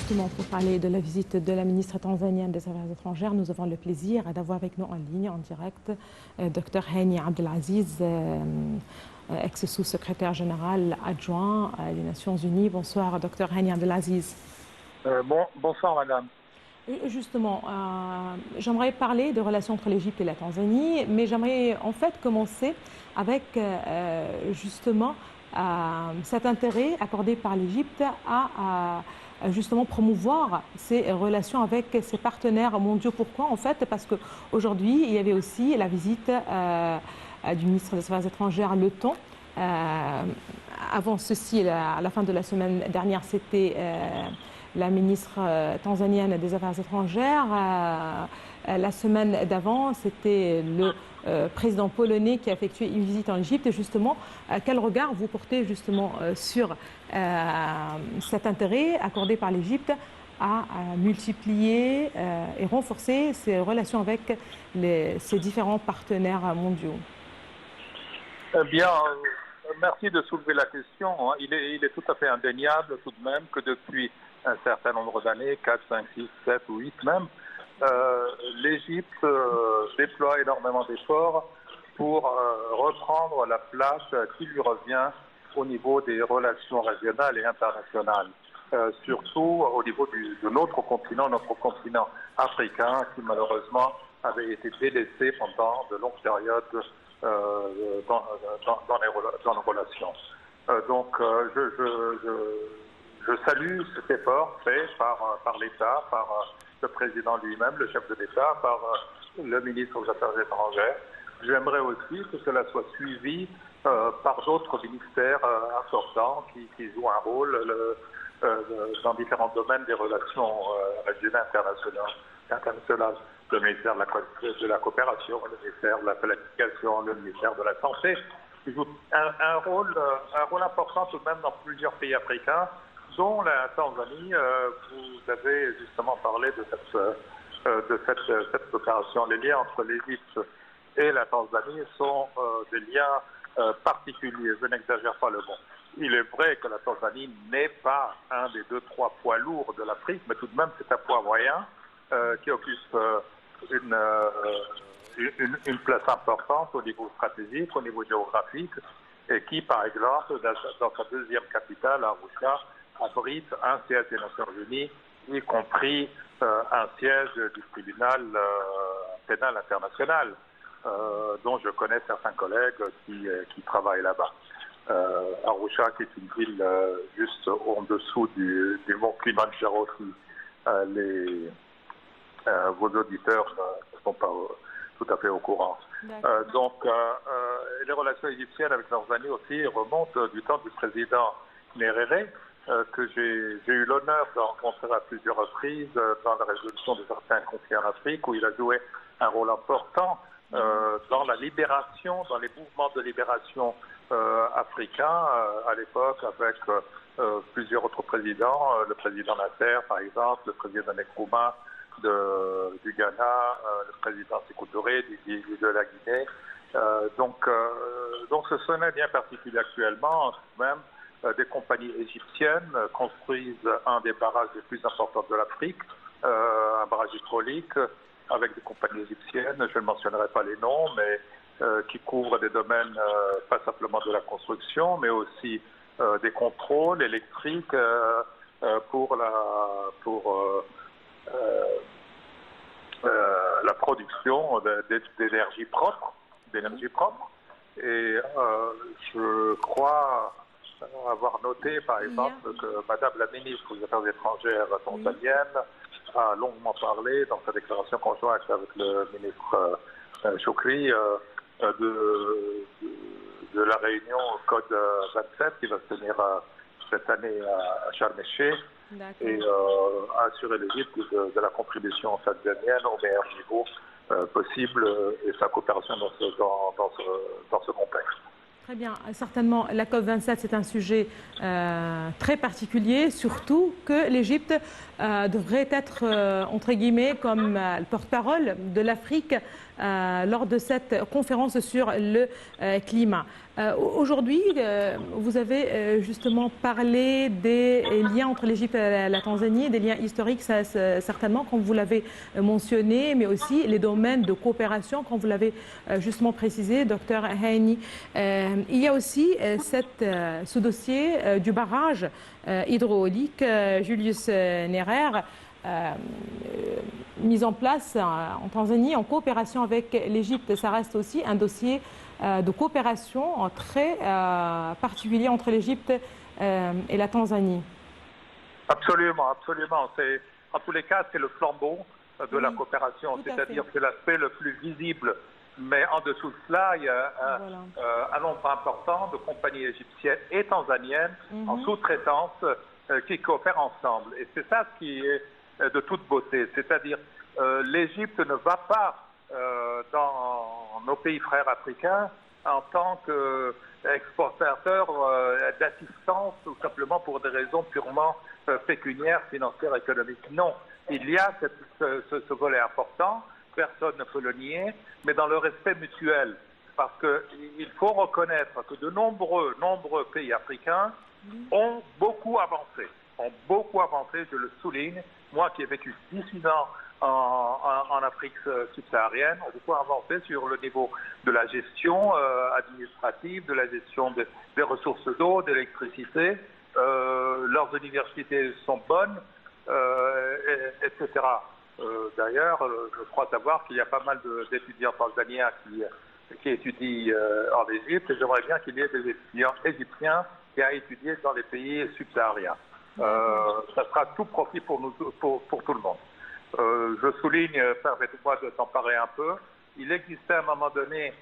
justement, pour parler de la visite de la ministre tanzanienne des Affaires étrangères, nous avons le plaisir d'avoir avec nous en ligne, en direct, Dr Hani Abdelaziz, ex-sous-secrétaire général adjoint des Nations Unies. Bonsoir, Dr Hani Abdelaziz. Bonsoir, madame. Et justement, j'aimerais parler des relations entre l'Égypte et la Tanzanie, mais j'aimerais en fait commencer avec justement cet intérêt accordé par l'Égypte à justement promouvoir ses relations avec ses partenaires mondiaux. Pourquoi? En fait, parce qu'aujourd'hui, il y avait aussi la visite du ministre des Affaires étrangères Le Temps. Avant ceci, à la fin de la semaine dernière, c'était la ministre tanzanienne des Affaires étrangères. La semaine d'avant, c'était le président polonais qui a effectué une visite en Égypte. Et justement, quel regard vous portez justement sur cet intérêt accordé par l'Égypte à multiplier et renforcer ses relations avec ses différents partenaires mondiaux? Eh bien, merci de soulever la question. Il est tout à fait indéniable tout de même que depuis un certain nombre d'années, 4, 5, 6, 7 ou 8 même, l'Égypte déploie énormément d'efforts pour reprendre la place qui lui revient au niveau des relations régionales et internationales, surtout au niveau de notre continent africain, qui malheureusement avait été délaissé pendant de longues périodes dans nos relations. Donc, je salue cet effort fait par l'État, par le président lui-même, le chef de l'État, par le ministre des Affaires étrangères. J'aimerais aussi que cela soit suivi par d'autres ministères importants qui jouent un rôle dans différents domaines des relations régionales internationales. Le ministère de la coopération, le ministère de la planification, le ministère de la santé, qui jouent un rôle important tout de même dans plusieurs pays africains, dont la Tanzanie. Vous avez justement parlé de cette coopération. Les liens entre l'Égypte et la Tanzanie sont des liens particuliers. Je n'exagère pas le mot. Il est vrai que la Tanzanie n'est pas un des 2-3 poids lourds de l'Afrique, mais tout de même c'est un poids moyen qui occupe une place importante au niveau stratégique, au niveau géographique, et qui, par exemple, dans sa deuxième capitale, Arusha, abrite un siège des Nations Unies, y compris un siège du tribunal pénal international, dont je connais certains collègues qui travaillent là-bas. Arusha, qui est une ville juste en dessous du mont Kilimanjaro, vos auditeurs ne sont pas tout à fait au courant. Donc, les relations égyptiennes avec la Tanzanie aussi remontent du temps du président Nyerere, que j'ai eu l'honneur de rencontrer à plusieurs reprises dans la résolution de certains conflits en Afrique, où il a joué un rôle important dans la libération, dans les mouvements de libération africains, à l'époque, avec plusieurs autres présidents, le président Nasser, par exemple, le président Nkrumah du Ghana, le président Sékou Touré de la Guinée. Donc ce sont bien particulier actuellement, même, des compagnies égyptiennes construisent un des barrages les plus importants de l'Afrique, un barrage hydraulique, avec des compagnies égyptiennes, je ne mentionnerai pas les noms, mais qui couvrent des domaines pas simplement de la construction, mais aussi des contrôles électriques pour la production d'énergie propre. Et je crois avoir noté, par exemple, que Madame la ministre des Affaires étrangères tanzanienne a longuement parlé dans sa déclaration conjointe avec le ministre Choukri de la réunion Code 27 qui va se tenir cette année à Sharm el-Sheikh et assurer l'Égypte de la contribution tanzanienne au meilleur niveau possible et sa coopération dans ce contexte. Très bien. Certainement, la COP27, c'est un sujet très particulier, surtout que l'Égypte devrait être, entre guillemets, comme le porte-parole de l'Afrique lors de cette conférence sur le climat. Aujourd'hui, vous avez justement parlé des liens entre l'Égypte et la Tanzanie, des liens historiques, ça, certainement, comme vous l'avez mentionné, mais aussi les domaines de coopération, comme vous l'avez justement précisé, docteur Haini. Il y a aussi ce dossier du barrage hydraulique Julius Nyerere, mise en place en Tanzanie en coopération avec l'Égypte. Ça reste aussi un dossier de coopération très particulier entre l'Égypte et la Tanzanie. Absolument, absolument. En tous les cas, c'est le flambeau de la coopération, c'est-à-dire que l'aspect le plus visible. Mais en dessous de cela, il y a un nombre important de compagnies égyptiennes et tanzaniennes en sous-traitance qui coopèrent ensemble. Et c'est ça qui est de toute beauté. C'est-à-dire, l'Égypte ne va pas dans nos pays frères africains en tant qu'exportateur d'assistance, tout simplement pour des raisons purement pécuniaires, financières, économiques. Non, il y a ce volet important, personne ne peut le nier, mais dans le respect mutuel. Parce qu'il faut reconnaître que de nombreux pays africains ont beaucoup avancé, je le souligne. Moi qui ai vécu 18 ans en Afrique subsaharienne, ont beaucoup avancé sur le niveau de la gestion administrative, de la gestion des ressources d'eau, d'électricité. Leurs universités sont bonnes, etc. D'ailleurs, je crois savoir qu'il y a pas mal d'étudiants tanzaniens qui étudient en Égypte, et j'aimerais bien qu'il y ait des étudiants égyptiens qui aient étudié dans les pays subsahariens. Ça sera tout profit pour tout le monde. Je souligne, permettez-moi de s'emparer un peu, il existait à un moment donné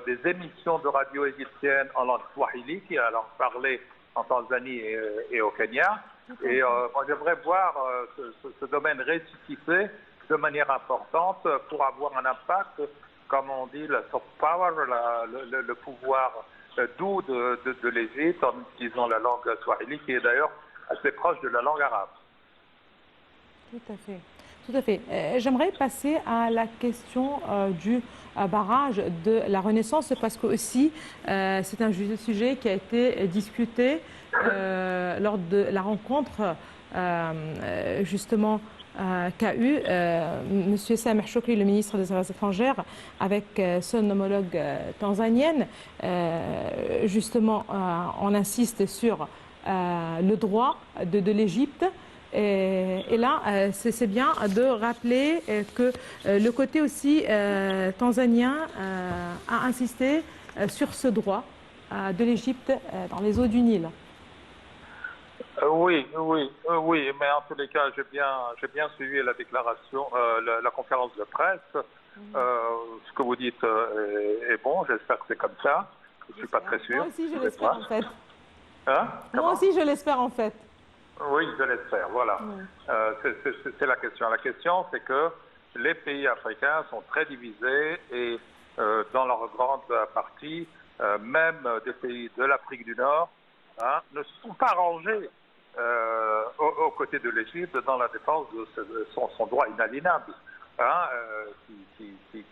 des émissions de radio égyptiennes en langue swahili qui allaient parler en Tanzanie et au Kenya. Et moi, j'aimerais voir ce domaine ressuscité de manière importante pour avoir un impact, comme on dit, le soft power, le pouvoir doux de l'Égypte en utilisant la langue swahili, qui est d'ailleurs assez proche de la langue arabe. Tout à fait. Tout à fait. J'aimerais passer à la question du barrage de la Renaissance, parce que aussi c'est un sujet qui a été discuté lors de la rencontre justement qu'a eu M. Sameh Shoukry, le ministre des Affaires étrangères, avec son homologue tanzanienne. Justement, on insiste sur le droit de l'Égypte. Et là, c'est bien de rappeler que le côté aussi tanzanien a insisté sur ce droit de l'Égypte dans les eaux du Nil. Oui, mais en tous les cas, j'ai bien suivi la déclaration, la conférence de presse. Ce que vous dites est bon, j'espère que c'est comme ça. Je ne suis pas très sûr. Moi aussi, je l'espère en fait. Hein? Moi aussi, je l'espère en fait. Oui, je l'espère, voilà. C'est la question. La question, c'est que les pays africains sont très divisés et dans leur grande partie, même des pays de l'Afrique du Nord, ne sont pas rangés aux côtés de l'Égypte dans la défense de son droit inaliénable,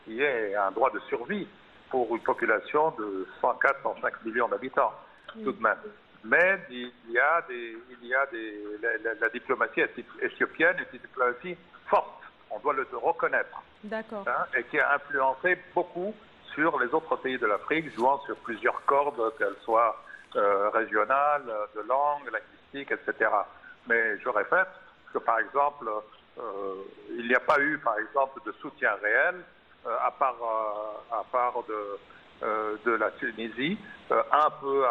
qui est un droit de survie pour une population de 104-105 millions d'habitants, tout de même. Mais il y a la diplomatie éthiopienne est une diplomatie forte, on doit le reconnaître, et qui a influencé beaucoup sur les autres pays de l'Afrique, jouant sur plusieurs cordes, qu'elles soient régionales, de langue, linguistique, etc. Mais je répète que, par exemple, il n'y a pas eu, par exemple, de soutien réel, à part de la Tunisie, un peu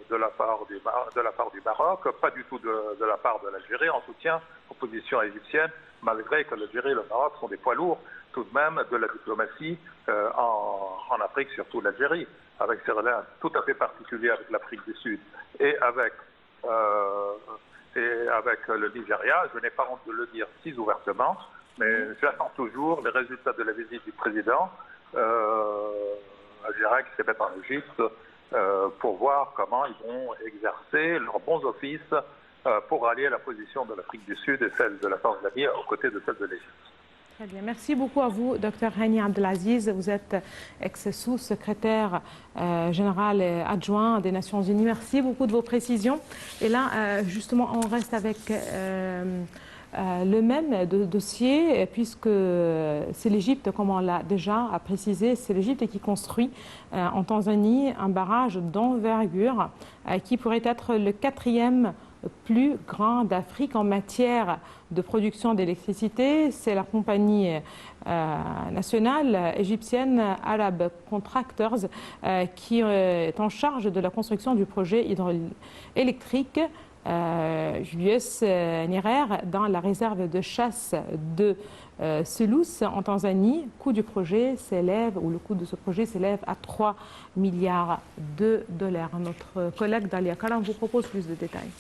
de la part du Maroc, pas du tout de la part de l'Algérie, en soutien aux positions égyptiennes, malgré que l'Algérie et le Maroc sont des poids lourds tout de même de la diplomatie en Afrique, surtout l'Algérie, avec ses relations tout à fait particuliers avec l'Afrique du Sud et avec le Nigeria. Je n'ai pas honte de le dire si ouvertement, mais j'attends toujours les résultats de la visite du président algérien qui s'est fait en Égypte pour voir comment ils vont exercer leurs bons offices pour allier la position de l'Afrique du Sud et celle de la Tanzanie aux côtés de celle de l'Égypte. Très bien. Merci beaucoup à vous, Dr Hani Abdelaziz. Vous êtes ex-sous-secrétaire général adjoint des Nations Unies. Merci beaucoup de vos précisions. Et là, justement, on reste avec le même dossier, puisque c'est l'Égypte, comme on l'a déjà précisé, c'est l'Égypte qui construit en Tanzanie un barrage d'envergure qui pourrait être le 4e plus grand d'Afrique en matière de production d'électricité. C'est la compagnie nationale égyptienne Arab Contractors qui est en charge de la construction du projet hydroélectrique Julius Nyerere dans la réserve de chasse de Selous en Tanzanie. Le coût de ce projet s'élève à 3 milliards de dollars. Notre collègue Dalia Karam vous propose plus de détails.